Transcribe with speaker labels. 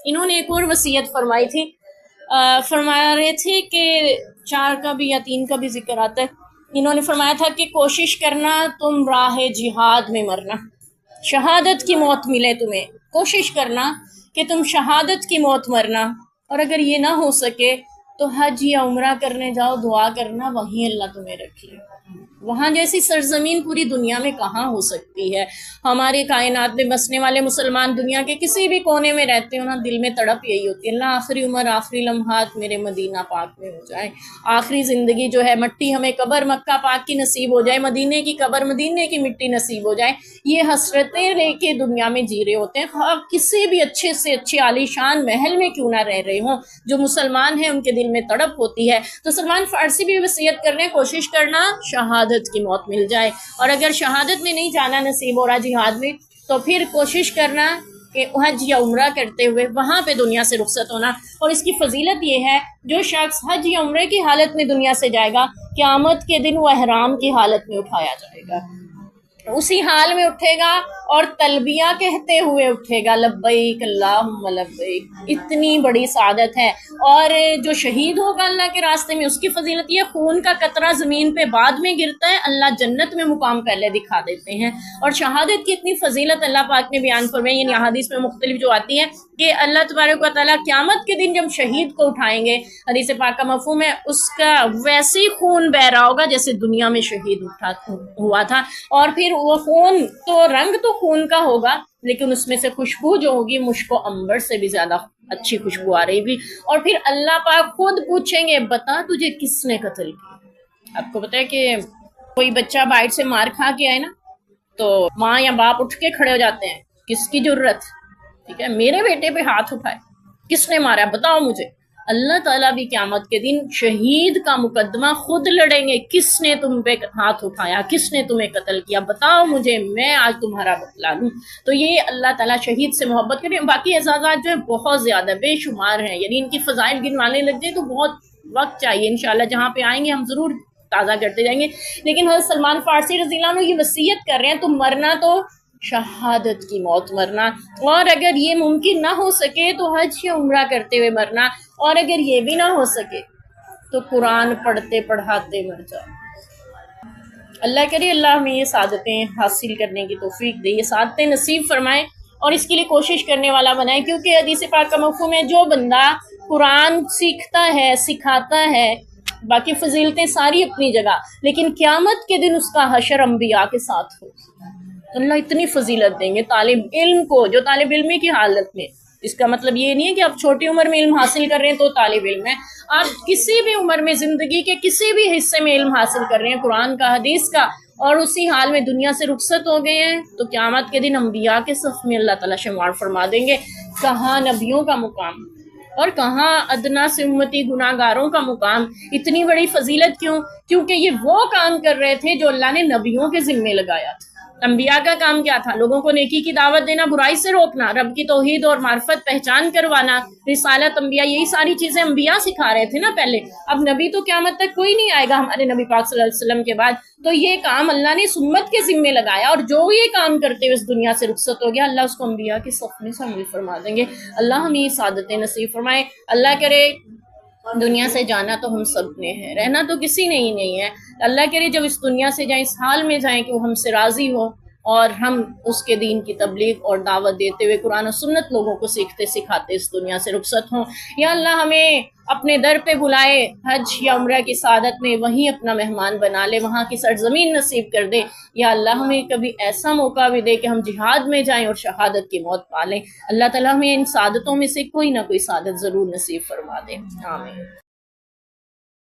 Speaker 1: انہوں نے ایک اور وصیت فرمائی تھی، فرما رہے تھے کہ 4 کا بھی یا 3 کا بھی ذکر آتا ہے، انہوں نے فرمایا تھا کہ کوشش کرنا تم راہ جہاد میں مرنا، شہادت کی موت ملے تمہیں، کوشش کرنا کہ تم شہادت کی موت مرنا، اور اگر یہ نہ ہو سکے تو حج یا عمرہ کرنے جاؤ، دعا کرنا وہیں اللہ تمہیں رکھے۔ وہاں جیسی سرزمین پوری دنیا میں کہاں ہو سکتی ہے؟ ہمارے کائنات میں بسنے والے مسلمان دنیا کے کسی بھی کونے میں رہتے ہو نا، دل میں تڑپ یہی ہوتی ہے، اللہ آخری عمر آخری لمحات میرے مدینہ پاک میں ہو جائے، آخری زندگی جو ہے مٹی ہمیں قبر مکہ پاک کی نصیب ہو جائے، مدینے کی قبر مدینے کی مٹی نصیب ہو جائے۔ یہ حسرتیں لے کے دنیا میں جی رہے ہوتے ہیں، آپ کسی بھی اچھے سے اچھے عالی شان محل میں کیوں نہ رہ رہے ہوں، جو مسلمان ہیں ان کے دل میں تڑپ ہوتی ہے۔ تو سلمان فارسی بھی وصیت کر رہے ہیں، کوشش کرنا شہادت کی موت مل جائے، اور اگر شہادت میں نہیں جانا نصیب ہو رہا جہاد میں، تو پھر کوشش کرنا کہ حج یا عمرہ کرتے ہوئے وہاں پہ دنیا سے رخصت ہونا۔ اور اس کی فضیلت یہ ہے، جو شخص حج یا عمرے کی حالت میں دنیا سے جائے گا، قیامت کے دن وہ احرام کی حالت میں اٹھایا جائے گا، اسی حال میں اٹھے گا اور تلبیہ کہتے ہوئے اٹھے گا، لبیک اللہم لبیک۔ اتنی بڑی سعادت ہے۔ اور جو شہید ہوگا اللہ کے راستے میں، اس کی فضیلت یہ، خون کا قطرہ زمین پہ بعد میں گرتا ہے، اللہ جنت میں مقام پہلے دکھا دیتے ہیں۔ اور شہادت کی اتنی فضیلت اللہ پاک نے بیان فرمائی، یعنی احادیث میں مختلف جو آتی ہے، کہ اللہ تبارک و تعالیٰ قیامت کے دن جب شہید کو اٹھائیں گے، حدیث پاک کا مفہوم ہے اس کا ویسے ہی خون بہ رہا ہوگا جیسے دنیا میں شہید ہوا تھا، اور پھر وہ خون تو رنگ تو خون کا ہوگا، لیکن اس میں سے خوشبو جو ہوگی مشک و عنبر سے بھی زیادہ اچھی خوشبو آ رہی ہوگی۔ اور پھر اللہ پاک خود پوچھیں گے، بتا تجھے کس نے قتل کیا؟ آپ کو پتہ ہے کہ کوئی بچہ باہر سے مار کھا کے آئے نا، تو ماں یا باپ اٹھ کے کھڑے ہو جاتے ہیں، کس کی جرت، ٹھیک ہے، میرے بیٹے پہ ہاتھ اٹھائے، کس نے مارا بتاؤ مجھے۔ اللہ تعالیٰ بھی قیامت کے دن شہید کا مقدمہ خود لڑیں گے، کس نے تم پہ ہاتھ اٹھایا، کس نے تمہیں قتل کیا، بتاؤ مجھے، میں آج تمہارا بدلہ لوں۔ تو یہ اللہ تعالیٰ شہید سے محبت کریں۔ باقی اعزازات جو ہیں بہت زیادہ بے شمار ہیں، یعنی ان کی فضائل گنوانے لگ جائیں تو بہت وقت چاہیے، انشاءاللہ جہاں پہ آئیں گے ہم ضرور تازہ کرتے جائیں گے۔ لیکن حضرت سلمان فارسی رضی اللہ عنہ یہ وصیت کر رہے ہیں، تم مرنا تو شہادت کی موت مرنا، اور اگر یہ ممکن نہ ہو سکے تو حج یا عمرہ کرتے ہوئے مرنا، اور اگر یہ بھی نہ ہو سکے تو قرآن پڑھتے پڑھاتے مر جاؤ۔ اللہ کرے اللہ ہمیں یہ سعادتیں حاصل کرنے کی توفیق دے، یہ سعادتیں نصیب فرمائے اور اس کے لیے کوشش کرنے والا بنائے، کیونکہ حدیث پاک کا مفہوم ہے، جو بندہ قرآن سیکھتا ہے، سکھاتا ہے، باقی فضیلتیں ساری اپنی جگہ، لیکن قیامت کے دن اس کا حشر انبیاء کے ساتھ ہو، اللہ اتنی فضیلت دیں گے طالب علم کو، جو طالب علمی کی حالت میں۔ اس کا مطلب یہ نہیں ہے کہ آپ چھوٹی عمر میں علم حاصل کر رہے ہیں تو طالب علم ہے، آپ کسی بھی عمر میں زندگی کے کسی بھی حصے میں علم حاصل کر رہے ہیں قرآن کا، حدیث کا، اور اسی حال میں دنیا سے رخصت ہو گئے ہیں، تو قیامت کے دن انبیاء کے صف میں اللہ تعالیٰ شمار فرما دیں گے۔ کہاں نبیوں کا مقام اور کہاں ادنا سے امتی گناہ گاروں کا مقام۔ اتنی بڑی فضیلت کیوں؟ کیونکہ یہ وہ کام کر رہے تھے جو اللہ نے نبیوں کے ذمے لگایا تھا۔ انبیاء کا کام کیا تھا؟ لوگوں کو نیکی کی دعوت دینا، برائی سے روکنا، رب کی توحید اور معرفت پہچان کروانا، رسالت انبیاء، یہی ساری چیزیں انبیاء سکھا رہے تھے نا پہلے۔ اب نبی تو قیامت تک کوئی نہیں آئے گا ہمارے نبی پاک صلی اللہ علیہ وسلم کے بعد، تو یہ کام اللہ نے سمت کے ذمے لگایا، اور جو یہ کام کرتے ہوئے اس دنیا سے رخصت ہو گیا، اللہ اس کو انبیاء کے صف میں شامل فرما دیں گے۔ اللہ ہمیں سعادتیں نصیب فرمائے۔ اللہ کرے دنیا سے جانا تو ہم سب نے ہے، رہنا تو کسی نے ہی نہیں ہے۔ اللہ کرے جب اس دنیا سے جائیں اس حال میں جائیں کہ وہ ہم سے راضی ہو، اور ہم اس کے دین کی تبلیغ اور دعوت دیتے ہوئے قرآن و سنت لوگوں کو سیکھتے سکھاتے اس دنیا سے رخصت ہوں۔ یا اللہ ہمیں اپنے در پہ بلائے، حج یا عمرہ کی سعادت میں وہیں اپنا مہمان بنا لے، وہاں کی سرزمین نصیب کر دے۔ یا اللہ ہمیں کبھی ایسا موقع بھی دے کہ ہم جہاد میں جائیں اور شہادت کی موت پالیں۔ اللہ تعالیٰ ہمیں ان سعادتوں میں سے کوئی نہ کوئی سعادت ضرور نصیب فرما دے، آمین۔